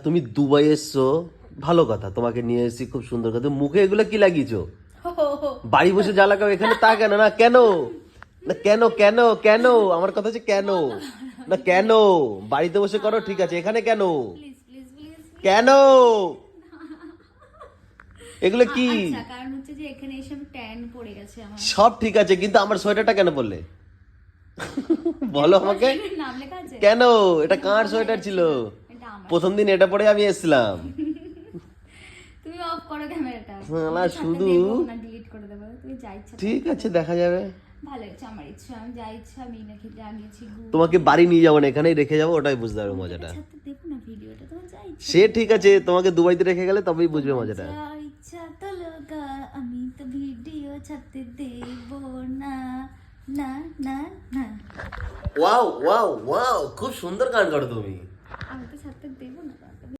তুমি দুবাই এসছো, ভালো কথা, তোমাকে নিয়ে এসেছি, খুব সুন্দর কথা। মুখে এগুলো কি লাগিয়েছো? বাড়ি বসে যা লাগাও এখানে তা কেন? না কেন? না কেন কেন কেন? আমার কথা হচ্ছে কেন? না কেন? বাড়িতে বসে করো ঠিক আছে, এখানে কেন? Please please please. কেন? এগুলো কি? আচ্ছা, কারণ হচ্ছে যে এখানে এসে ট্যান পড়ে গেছে আমার। সব ঠিক আছে, কিন্তু আমার সোয়েটারটা কেন পরলে? বলো আমাকে। নাম লেখা আছে? কেন? এটা কার সোয়েটার ছিল? এটা আমার। প্রথম দিন এটা পরে আমি এসেছিলাম। তুমি অফ করো ক্যামেরাটা। না, শুধু না ডিলিট করে দেবো, তুমি যা ইচ্ছা করো। ঠিক আছে, দেখা যাবে। ভালো হচ্ছে, আমার ইচ্ছা, আমি যা ইচ্ছা আমি রেখে লাগিয়েছি। তোমাকে বাড়ি নিয়ে যাবো না, এখানেই রেখে যাবো, ওটাই বুঝতে পারবে মজাটা। ছাড়তে দেবো না ভিডিওটা, তোমার যা ইচ্ছা। সে ঠিক আছে, তোমাকে দুবাইতে রেখে গেলে তবেই বুঝবে মজাটা। যা ইচ্ছা তো লগা, আমি তো ভিডিও ছাড়তে দেবো না, না না না। ওয়াও ওয়াও ওয়াও, খুব সুন্দর গান করো তুমি। আমি তো ছাড়তে দেবো না।